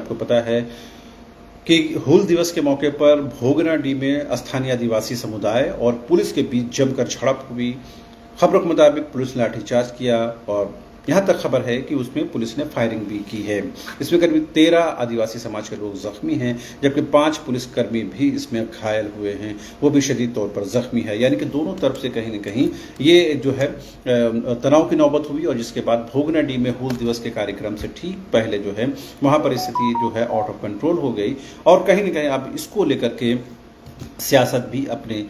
आपको पता है कि हूल दिवस के मौके पर भोगनाडीह में स्थानीय आदिवासी समुदाय और पुलिस के बीच जमकर झड़प हुई। खबरों के मुताबिक पुलिस ने लाठीचार्ज किया और यहाँ तक खबर है कि उसमें पुलिस ने फायरिंग भी की है। इसमें करीब 13 आदिवासी समाज के लोग जख्मी हैं, जबकि 5 पुलिसकर्मी भी इसमें घायल हुए हैं, वो भी शदीद तौर पर जख्मी है। यानी कि दोनों तरफ से कहीं न कहीं ये जो है तनाव की नौबत हुई और जिसके बाद भोगनाडीह में हूल दिवस के कार्यक्रम से ठीक पहले जो है वहाँ पर स्थिति जो है आउट ऑफ कंट्रोल हो गई और कहीं न कहीं अब इसको लेकर के सियासत भी अपने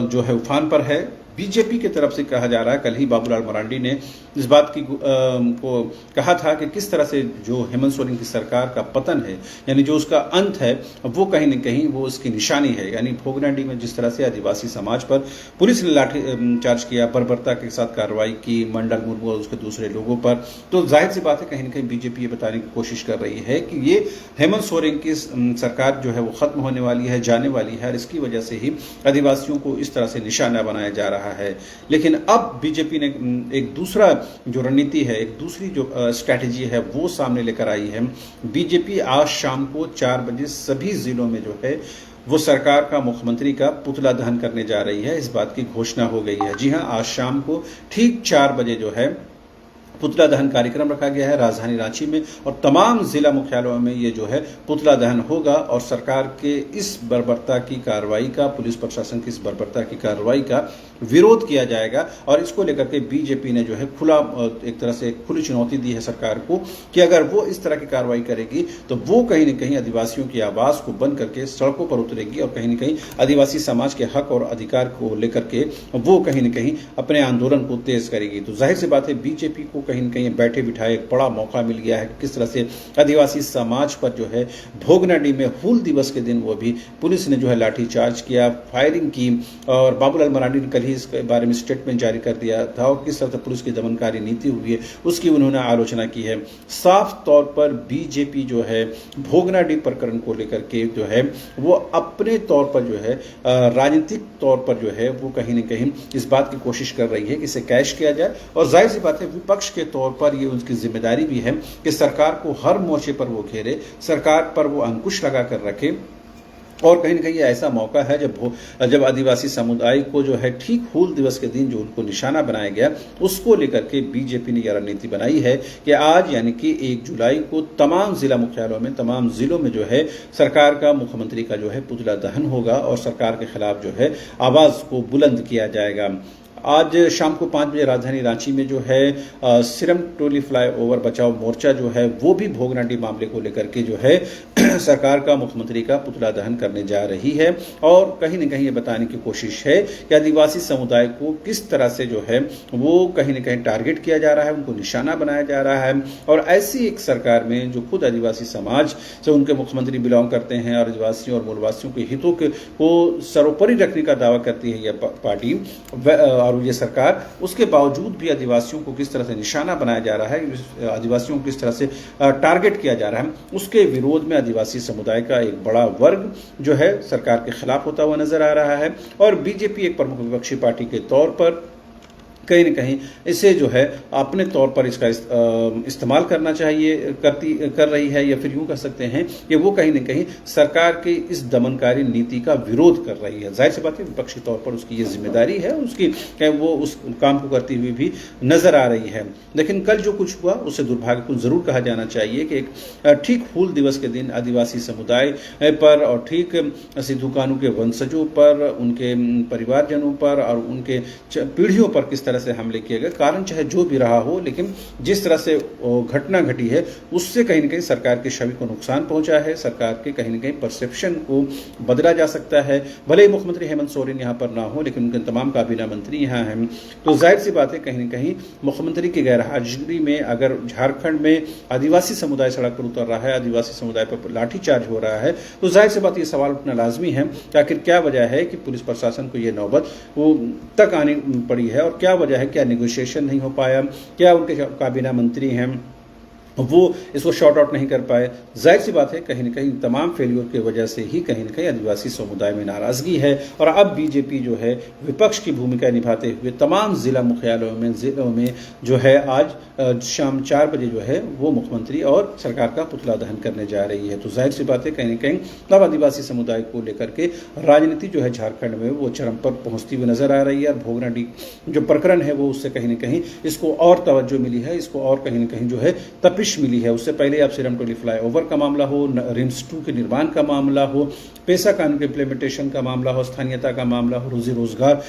जो है उफान पर है। बीजेपी की तरफ से कहा जा रहा है, कल ही बाबूलाल मरांडी ने इस बात को कहा था कि किस तरह से जो हेमंत सोरेन की सरकार का पतन है, यानी जो उसका अंत है, वो कहीं न कहीं वो उसकी निशानी है। यानी भोगनाडीह में जिस तरह से आदिवासी समाज पर पुलिस ने लाठी चार्ज किया, बर्बरता के साथ कार्रवाई की मंडल मुर्मू और उसके दूसरे लोगों पर, तो जाहिर सी बात है कहीं न कहीं बीजेपी ये बताने की कोशिश कर रही है कि ये हेमंत सोरेन की सरकार जो है वो खत्म होने वाली है, जाने वाली है और इसकी वजह से ही आदिवासियों को इस तरह से निशाना बनाया जा रहा है। लेकिन अब बीजेपी ने एक दूसरा जो रणनीति है, एक दूसरी जो स्ट्रैटेजी है वो सामने लेकर आई है। बीजेपी आज शाम को 4 बजे सभी जिलों में जो है वो सरकार का, मुख्यमंत्री का पुतला दहन करने जा रही है। इस बात की घोषणा हो गई है। जी हां, आज शाम को ठीक 4 बजे जो है पुतला दहन कार्यक्रम रखा गया है राजधानी रांची में और तमाम जिला मुख्यालयों में ये जो है पुतला दहन होगा और सरकार के इस बर्बरता की कार्रवाई का, पुलिस प्रशासन की इस बर्बरता की कार्रवाई का विरोध किया जाएगा। और इसको लेकर के बीजेपी ने जो है एक तरह से खुली चुनौती दी है सरकार को कि अगर वो इस तरह की कार्रवाई करेगी तो वो कहीं न कहीं आदिवासियों की आवाज को बंद करके सड़कों पर उतरेगी और कहीं न कहीं आदिवासी समाज के हक और अधिकार को लेकर के वो कहीं न कहीं अपने आंदोलन को तेज करेगी। तो जाहिर सी बात है बीजेपी को कहीं न कहीं बैठे बिठाए एक बड़ा मौका मिल गया है। किस तरह से आदिवासी समाज पर जो है भोगनाडीह में हूल दिवस के दिन वो भी पुलिस ने जो है लाठीचार्ज किया, फायरिंग की और बाबूलाल मरांडी ने कल ही इसके बारे में स्टेटमेंट जारी कर दिया था और किस तरह से पुलिस की दमनकारी नीति हुई है उसकी उन्होंने आलोचना की है। साफ तौर पर बीजेपी जो है भोगनाडीह प्रकरण को लेकर के जो है वो अपने तौर पर जो है राजनीतिक तौर पर जो है वो कहीं न कहीं इस बात की कोशिश कर रही है कि इसे कैश किया जाए और जाहिर सी बात है विपक्ष के तौर पर ये उनकी जिम्मेदारी भी है कि सरकार को हर मोर्चे पर वो घेरे, सरकार पर वो अंकुश लगा कर रखे और कहीं न कहीं ऐसा मौका है जब आदिवासी समुदाय को जो है ठीक हूल दिवस के दिन जो उनको निशाना बनाया गया उसको लेकर के बीजेपी ने यह रणनीति बनाई है कि आज यानी कि 1 जुलाई को तमाम जिला मुख्यालयों में, तमाम जिलों में जो है सरकार का, मुख्यमंत्री का जो है पुतला दहन होगा और सरकार के खिलाफ जो है आवाज को बुलंद किया जाएगा। आज शाम को 5 बजे राजधानी रांची में जो है सिरम टोली फ्लाईओवर बचाओ मोर्चा जो है वो भी भोगनाडीह मामले को लेकर के जो है सरकार का, मुख्यमंत्री का पुतला दहन करने जा रही है और कहीं न कहीं ये बताने की कोशिश है कि आदिवासी समुदाय को किस तरह से जो है वो कहीं न कहीं टारगेट किया जा रहा है, उनको निशाना बनाया जा रहा है। और ऐसी एक सरकार में जो खुद आदिवासी समाज से उनके मुख्यमंत्री बिलोंग करते हैं और आदिवासियों और मूलवासियों के हितों को सर्वोपरि रखने का दावा करती है यह पार्टी और ये सरकार, उसके बावजूद भी आदिवासियों को किस तरह से निशाना बनाया जा रहा है, आदिवासियों को किस तरह से टारगेट किया जा रहा है, उसके विरोध में आदिवासी समुदाय का एक बड़ा वर्ग जो है सरकार के खिलाफ होता हुआ नजर आ रहा है। और बीजेपी एक प्रमुख विपक्षी पार्टी के तौर पर कहीं न कहीं इसे जो है अपने तौर पर इसका इस्तेमाल करना चाहिए कर रही है या फिर यूं कह सकते हैं कि वो कहीं न कहीं सरकार की इस दमनकारी नीति का विरोध कर रही है। जाहिर सी बात है विपक्षी तौर पर उसकी ये जिम्मेदारी है, उसकी वो उस काम को करती हुई भी नजर आ रही है। लेकिन कल जो कुछ हुआ उससे दुर्भाग्यपूर्ण जरूर कहा जाना चाहिए कि एक ठीक हूल दिवस के दिन आदिवासी समुदाय पर और ठीक सिद्धू कान्हू के वंशजों पर, उनके परिवारजनों पर और उनके पीढ़ियों पर किस तरह से हमले किए गए। कारण चाहे जो भी रहा हो, लेकिन जिस तरह से घटना घटी है उससे कहीं न कहीं सरकार की छवि को नुकसान पहुंचा है, सरकार के कहीं न कहीं परसेप्शन को बदला जा सकता है। भले ही मुख्यमंत्री हेमंत सोरेन यहाँ पर ना हो, लेकिन उनके तमाम काबीना मंत्री यहाँ हैं, तो जाहिर सी बात है कहीं न कहीं मुख्यमंत्री की गैरहाजिरी में अगर झारखंड में आदिवासी समुदाय सड़क पर उतर रहा है, आदिवासी समुदाय पर लाठीचार्ज हो रहा है, तो जाहिर सी बात ये सवाल उठना लाजमी है कि आखिर क्या वजह है कि पुलिस प्रशासन को ये नौबत वो तक आनी पड़ी है और क्या वजह है, क्या नेगोशिएशन नहीं हो पाया, क्या उनके काबीना मंत्री हैं वो इसको शॉर्ट आउट नहीं कर पाए। जाहिर सी बात है, कहीं न कहीं तमाम फेल्योर की वजह से ही कहीं न कहीं आदिवासी समुदाय में नाराज़गी है और अब बीजेपी जो है विपक्ष की भूमिका निभाते हुए तमाम ज़िला ज़िलों में जो है आज शाम 4 बजे जो है वो मुख्यमंत्री और सरकार का पुतला दहन करने जा रही है। तो जाहिर सी बात है, कहीं न कहीं अब आदिवासी समुदाय को लेकर के राजनीति जो है झारखंड में वो चरम पर पहुँचती हुई नज़र आ रही है और भोगनाडीह जो प्रकरण है वो उससे कहीं न कहीं इसको और तवज्जो मिली है, इसको और कहीं न कहीं जो है तपिश मिली है। उससे पहले अब सिरमटोली फ्लाईओवर का मामला हो, रिम्स 2 के निर्माण का मामला हो, पेशा कानून के इम्प्लीमेंटेशन का मामला हो, स्थानीयता का मामला हो, रोजी रोजगार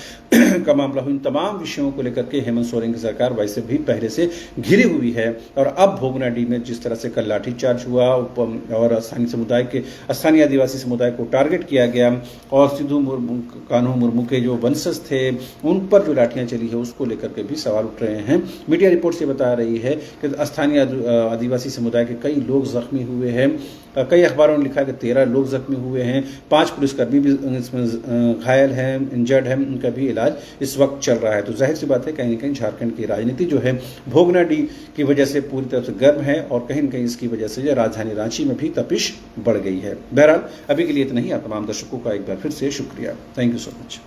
का मामला हो, इन तमाम विषयों को लेकर के हेमंत सोरेन की सरकार वैसे भी पहले से घिरी हुई है। और अब भोगनाडीह में जिस तरह से कल लाठीचार्ज हुआ और स्थानीय आदिवासी समुदाय को टारगेट किया गया और सिद्धू कान्हू मुर्मू के जो वंशज थे उन पर जो लाठियां चली है उसको लेकर के भी सवाल उठ रहे हैं। मीडिया रिपोर्ट से बता रही है कि स्थानीय आदिवासी समुदाय के कई लोग जख्मी हुए हैं। कई अखबारों ने लिखा है कि 13 लोग जख्मी हुए हैं, 5 पुलिसकर्मी भी इसमें घायल हैं, इंजर्ड हैं, उनका भी इलाज इस वक्त चल रहा है। तो जाहिर सी बात है, कहीं न कहीं झारखंड की राजनीति जो है भोगनाडीह की वजह से पूरी तरह से गर्म है और कहीं न कहीं इसकी वजह से राजधानी रांची में भी तपिश बढ़ गई है। बहरहाल अभी के लिए इतना ही। आप तमाम दर्शकों का एक बार फिर से शुक्रिया। Thank you so much.